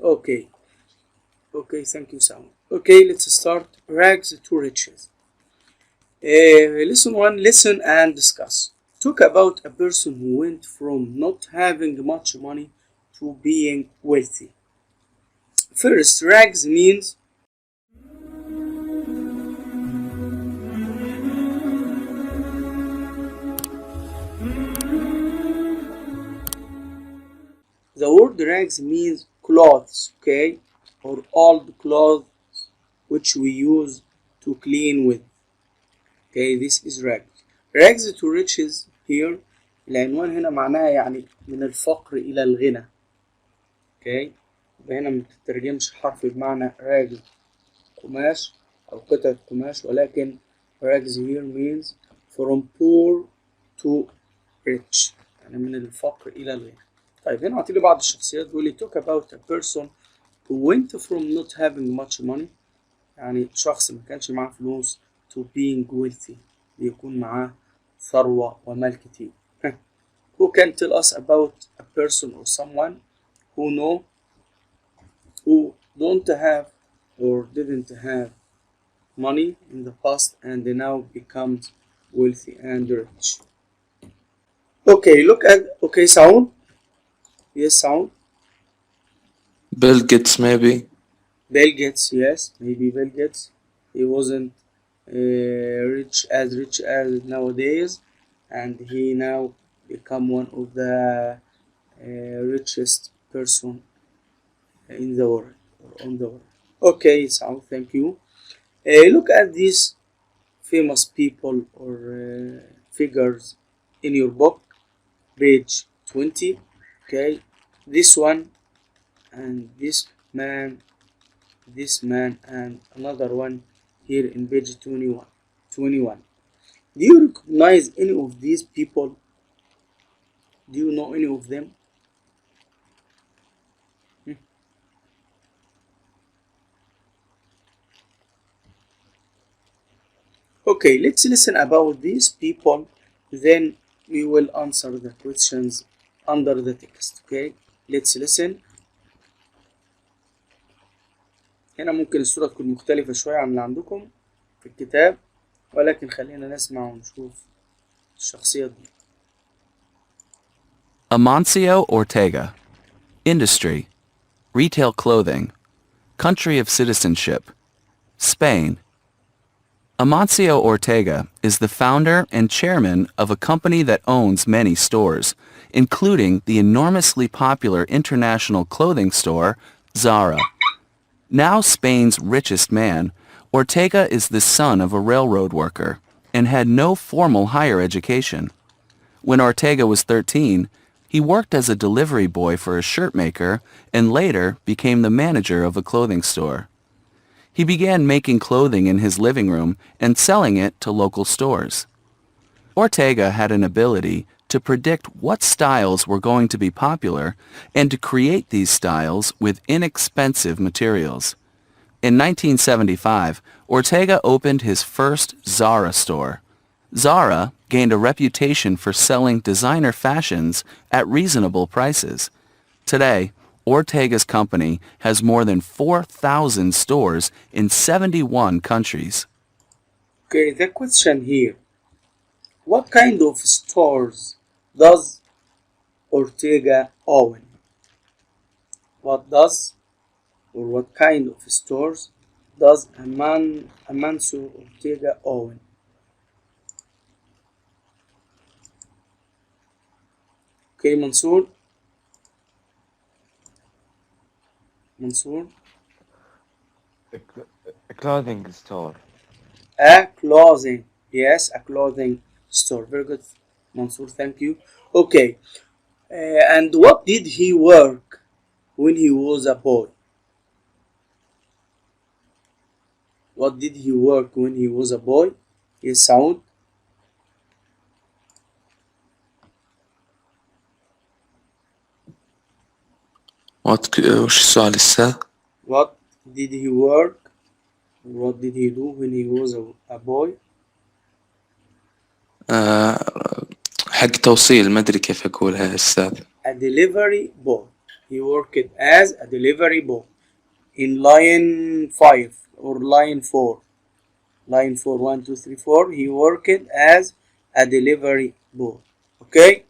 Okay, okay, thank you, Sam. Okay, let's start. Rags to riches. Lesson 1, listen and discuss. Talk about a person who went from not having much money to being wealthy. First, rags means the word rags means clothes, okay, or old clothes which we use to clean with. Okay, this is rags. Rags to riches here. العنوان هنا معناها يعني من الفقر إلى الغنى. Okay. هنا ما بتترجمش حرف بمعنى راجل قماش أو قطعة قماش، ولكن rags here means from poor to rich، يعني من الفقر إلى الغنى. طيب هنا عطيلي بعض الشخصيات بيقول لي talk about a person who went from not having much money، يعني شخص ما كانش معاه فلوس to being wealthy، بيكون معاه ثروة ومال كتير. Who can tell us about a person or someone who don't have or didn't have money in the past and now becomes wealthy and rich. Okay, look at sound. Yes, sound. Bill Gates, maybe. Bill Gates, yes, maybe Bill Gates. He wasn't rich as nowadays, and he now become one of the richest person in the world or on the world. Okay, sound. Thank you. Look at these famous people or figures in your book, page 20. Okay, this one and this man, and another one here in page 21. Do you recognize any of these people? Do you know any of them? Okay, let's listen about these people, then we will answer the questions under the text. Okay, let's listen. هنا ممكن الصورة تكون مختلفة شوية عن اللي عندكم في الكتاب، ولكن خلينا نسمع ونشوف الشخصيات دي. Amancio Ortega. Industry. Retail clothing. Country of citizenship. Spain. Amancio Ortega is the founder and chairman of a company that owns many stores, including the enormously popular international clothing store, Zara. Now Spain's richest man, Ortega is the son of a railroad worker and had no formal higher education. When Ortega was 13, he worked as a delivery boy for a shirt maker and later became the manager of a clothing store. He began making clothing in his living room and selling it to local stores. Ortega had an ability to predict what styles were going to be popular and to create these styles with inexpensive materials. In 1975, Ortega opened his first Zara store. Zara gained a reputation for selling designer fashions at reasonable prices. Today, Ortega's company has more than 4,000 stores in 71 countries. Okay, the question here. What kind of stores does Ortega own? What kind of stores does Amancio Ortega own? Okay, Mansour. A clothing store. A clothing. Yes, a clothing store. Very good, Mansour. Thank you. Okay. And what did he work when he was a boy? What did he work when he was a boy? Yes, sound. وش السؤال لسه؟ What did he work? What did he do when he was a boy? حق توصيل، ما أدري كيف أقولها يا أستاذ. A delivery boy. He worked as a delivery boy in line 5 or line 4. Line 4, 1, 2, 3, 4. He worked as a delivery boy. Okay?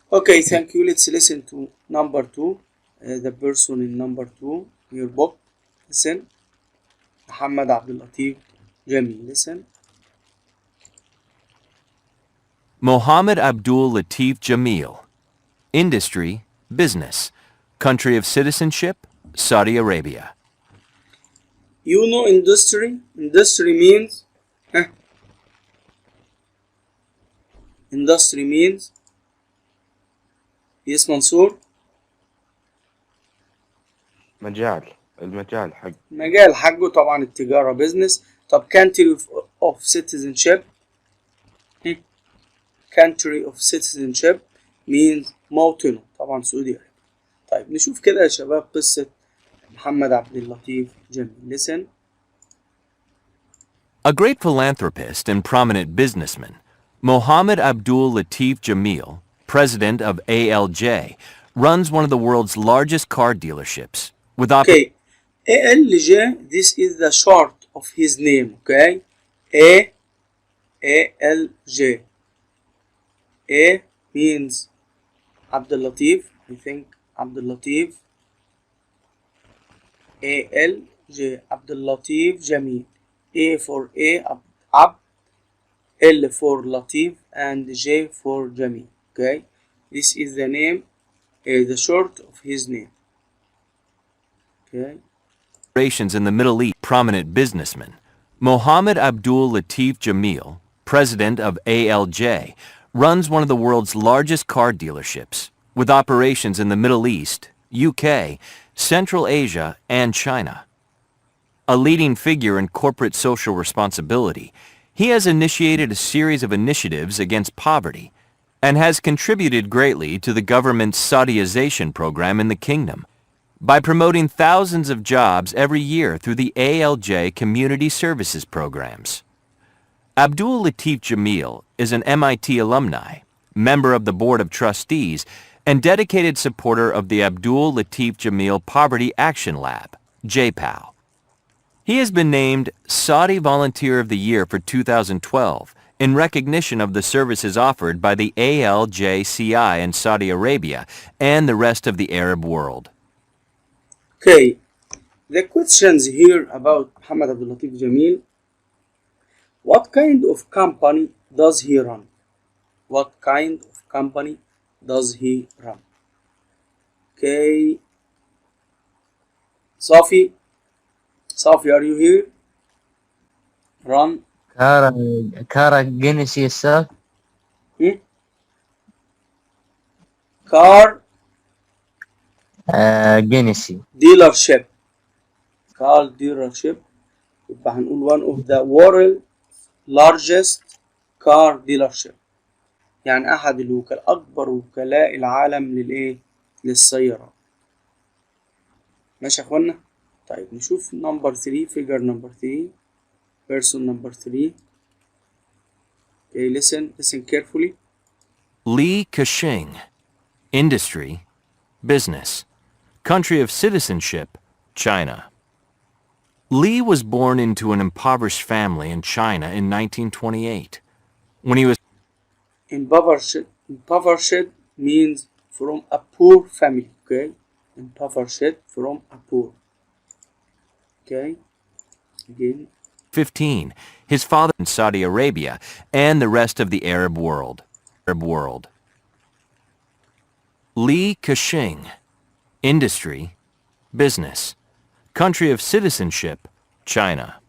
Okay, thank you. Let's listen to number 2. The person in number 2, your book. Listen. Muhammad Abdul Latif Jamil. Listen. Mohammed Abdul Latif Jamil. Industry, business. Country of citizenship, Saudi Arabia. You know industry? Industry means industry means yes منصور المجال حق مجال حقه طبعا التجارة business. طب country of citizenship country of citizenship means موطنه طبعا سعودي عربي. طيب نشوف كده يا شباب قصة محمد عبد اللطيف جميل. Listen. A great philanthropist and prominent businessman, Mohammed Abdul Latif Jamil, president of ALJ, runs one of the world's largest car dealerships with Okay, ALJ, this is the short of his name, okay? ALJ. A means Abdul Latif, I think Abdul Latif. ALJ, Abdul Latif Jamil. A for Ab, L for Latif, and J for Jamil. Okay, this is the name, the short of his name. Okay. operations in the Middle East, prominent businessman, Mohammed Abdul Latif Jamil, president of ALJ, runs one of the world's largest car dealerships with operations in the Middle East, UK, Central Asia, and China. A leading figure in corporate social responsibility, he has initiated a series of initiatives against poverty and has contributed greatly to the government's Saudiization program in the kingdom by promoting thousands of jobs every year through the ALJ community services programs. Abdul Latif Jamil is an MIT alumni, member of the Board of Trustees, and dedicated supporter of the Abdul Latif Jamil Poverty Action Lab, JPAL. He has been named Saudi Volunteer of the Year for 2012 in recognition of the services offered by the ALJCI in Saudi Arabia and the rest of the Arab world. Okay, the questions here about Muhammad Abdul Latif Jamil. What kind of company does he run? What kind of company does he run? Okay, Safi, are you here? Run. كارا جينيسي الساف Car جينيسي dealership. Car dealership. يبقى هنقول one of the world largest car dealership. يعني أحد أكبر وكلاء العالم للإيه؟ للسيارات. ماشي يا إخوانا؟ طيب نشوف number 3 figure number 3 person number 3. Okay, listen carefully. Li Kexing. Industry, business. Country of citizenship, China. Li was born into an impoverished family in China in 1928. When he was Impoverished means from a poor family, okay? Impoverished from a poor. Okay? Again. 15, his father in Saudi Arabia and the rest of the Arab world. Li Kexing. Industry, business. Country of citizenship, China.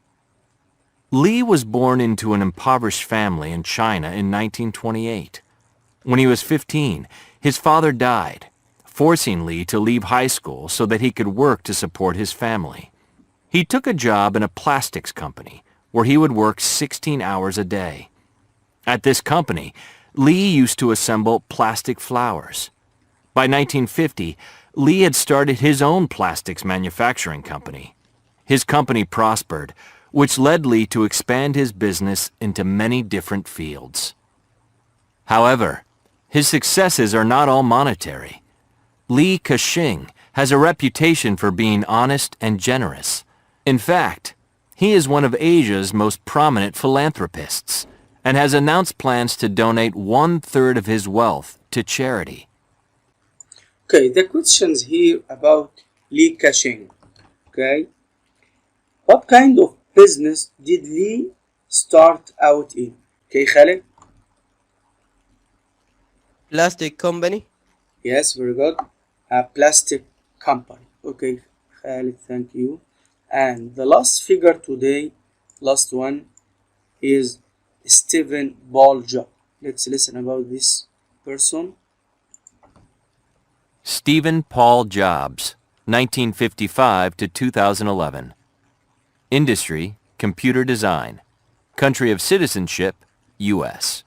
Li was born into an impoverished family in China in 1928. When he was 15, his father died, forcing Li to leave high school so that he could work to support his family. He took a job in a plastics company where he would work 16 hours a day. At this company, Li used to assemble plastic flowers. By 1950, Li had started his own plastics manufacturing company. His company prospered, which led Li to expand his business into many different fields. However, his successes are not all monetary. Li Ka-shing has a reputation for being honest and generous. In fact, he is one of Asia's most prominent philanthropists and has announced plans to donate 1/3 of his wealth to charity. Okay, the questions here about Li Ka-shing. Okay, what kind of business did Li start out in? Okay, Khaled? Plastic company. Yes, very good. A plastic company. Okay, Khalid, thank you. And the last figure today, last one, is Stephen Paul Jobs. Let's listen about this person. Stephen Paul Jobs, 1955 to 2011. Industry, computer design. Country of citizenship, U.S.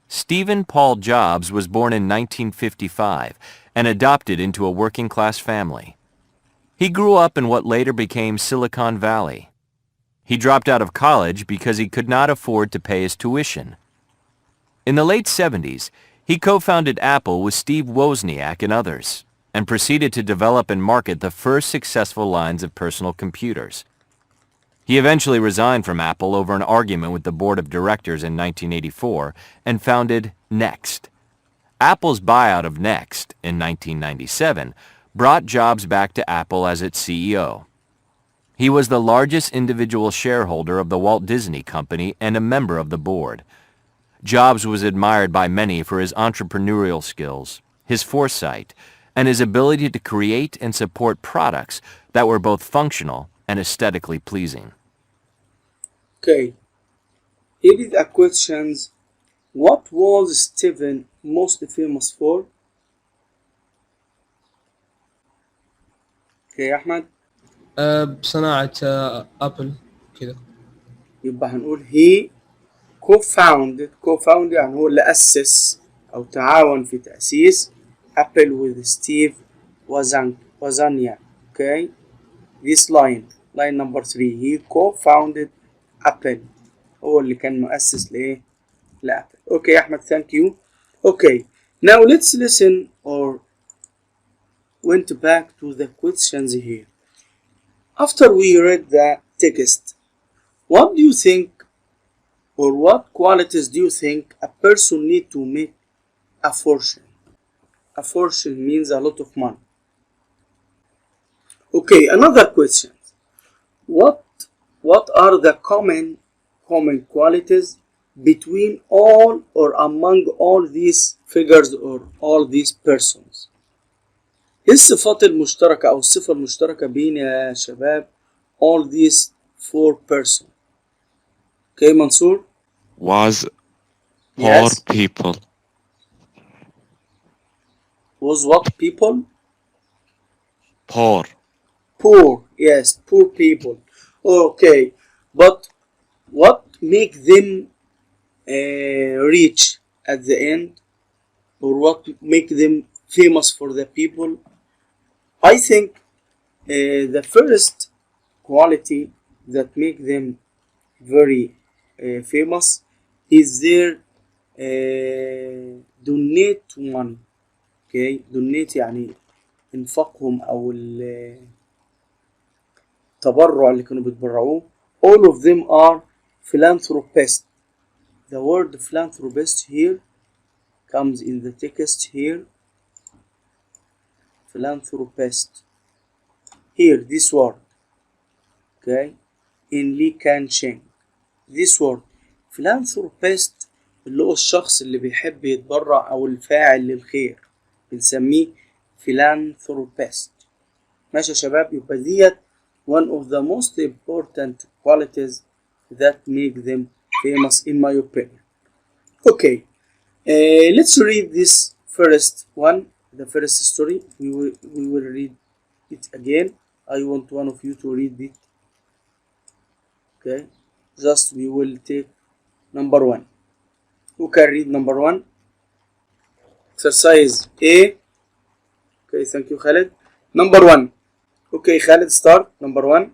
Stephen Paul Jobs was born in 1955 and adopted into a working-class family. He grew up in what later became Silicon Valley. He dropped out of college because he could not afford to pay his tuition. In the late 70s, he co-founded Apple with Steve Wozniak and others, and proceeded to develop and market the first successful lines of personal computers. He eventually resigned from Apple over an argument with the board of directors in 1984 and founded Next. Apple's buyout of Next in 1997 brought Jobs back to Apple as its CEO. He was the largest individual shareholder of the Walt Disney Company and a member of the board. Jobs was admired by many for his entrepreneurial skills, his foresight, and his ability to create and support products that were both functional and aesthetically pleasing. Okay, here is a questions. What was Stephen most famous for? Okay, أحمد. بصناعة أبل كذا. يبقى هنقول he co-founded يعني هو اللي أسس أو تعاون في تأسيس Apple with Steve Wozniak. Okay, this line number 3, he co-founded Apple. هو اللي كان مؤسس لأبل. Okay, أحمد, thank you. Okay, now let's listen or went back to the questions here. After we read the text, what do you think or what qualities do you think a person need to make a fortune? A fortune means a lot of money. Okay, another question. What are the common qualities between all or among all these figures or all these persons? ايه الصفات المشتركة أو الصفة المشتركة بين يا شباب all these 4 persons? Okay, Mansoor? Was poor Yes. people. Was what people? Poor. Poor, yes, poor people. Okay, but what make them rich at the end, or what make them famous for the people? I think the first quality that make them very famous is their donate money. Okay, donate يعني انفاقهم او التبرع اللي كانوا بيتبرعوه. All of them are philanthropists. The word philanthropist here comes in the text here. Philanthropist. Here, this word. Okay, in Li Ka-shing. This word. Philanthropist اللي هو الشخص اللي بيحب يتبرع أو الفاعل للخير بنسميه philanthropist. ماشي يا شباب؟ يبقى ديت one of the most important qualities that make them famous in my opinion. Okay, let's read this first one, the first story. We will read it again. I want one of you to read it. Okay, just we will take number 1. Who can read number 1? Exercise A. Okay, thank you, Khaled. Number 1. Okay, Khaled, start. Number 1.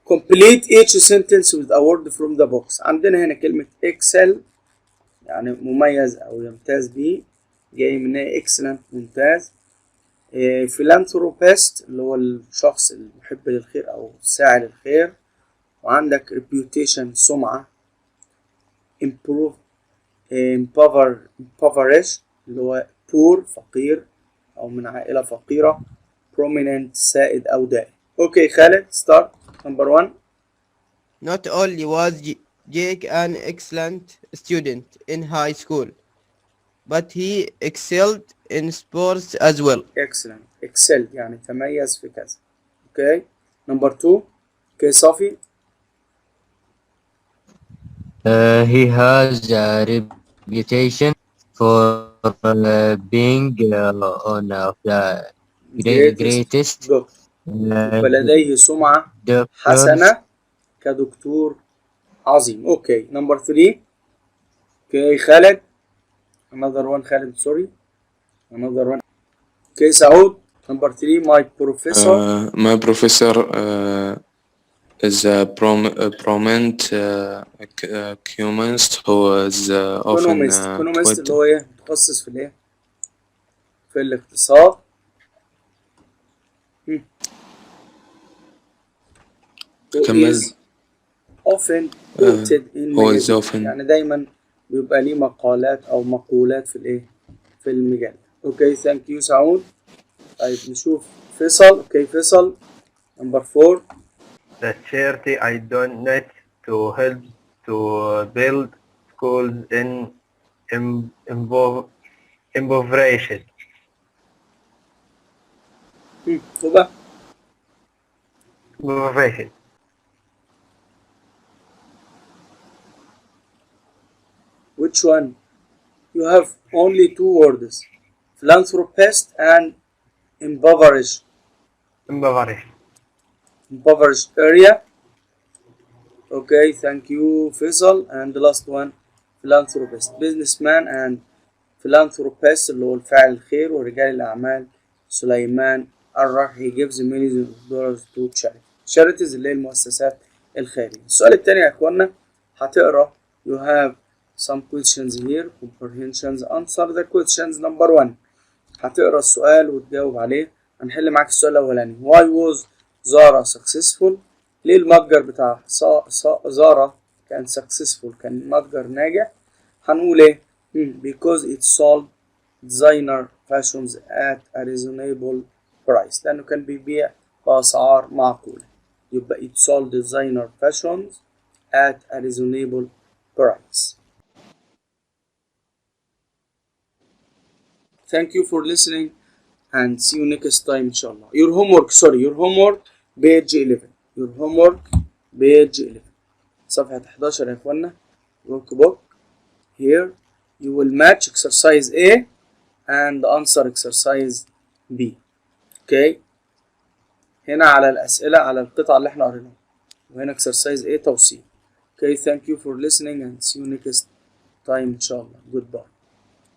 Complete each sentence with a word from the box. عندنا هنا كلمة excel يعني مميز أو يمتاز به. جاي منها excellent ممتاز. philanthropist اللي هو الشخص المحب للخير أو الساعي للخير. وعندك reputation سمعة. impoverish اللي هو poor فقير أو من عائلة فقيرة. prominent سائد أو دائم. أوكي خالد start number 1. Not only was Jake an excellent student in high school, but he excelled in sports as well. excellent excel يعني تميز في كذا. أوكي number 2. أوكي صافي. He has a reputation for being one of the greatest doctor. ولديه سمعة doctors. حسنة كدكتور عظيم. اوكي نمبر 3. اوكي خالد another one. خالد سوري another one. اوكي سعود نمبر 3. my professor My professor is a prominent economist who is often economist اللي هو ايه متخصص في الايه في الاقتصاد. كمل. often quoted in هو is magazine. often يعني دايما بيبقى ليه مقالات او مقولات في الايه في المجال. اوكي ثانك يو سعود. طيب نشوف فيصل. اوكي فيصل نمبر 4. The charity I donate to help to build schools in impoverished. تبقى Impoverished. which one? You have only 2 words. Philanthropist and impoverished. Impoverished. Impoverished area. Okay, thank you Faisal. And the last one philanthropist. Businessman and philanthropist اللي هو الفاعل الخير ورجال الأعمال سليمان الرح. He gives millions of dollars to charity. Charities اللي هي المؤسسات الخيرية. السؤال التاني يا اخوانا هتقرا you have some questions here. comprehensions. answer the questions. number 1 هتقرا السؤال وتجاوب عليه. هنحل معاك السؤال الأولاني. why was زارا successful؟ ليه المتجر بتاع زارا كان successful كان متجر ناجح؟ هنقول ايه؟ because it sold designer fashions at a reasonable price. لأنه كان بيبيع بأسعار معقولة. يبقى it sold designer fashions at a reasonable price. Thank you for listening and see you next time inshallah. Your homework page 11. Your homework page 11 صفحة 11 يا اخوانا. workbook. Here you will match exercise A and answer exercise B. Okay. هنا على الأسئلة على القطعة اللي احنا قريناها وهنا exercise A توصيل. Okay, thank you for listening and see you next time inshallah. Goodbye.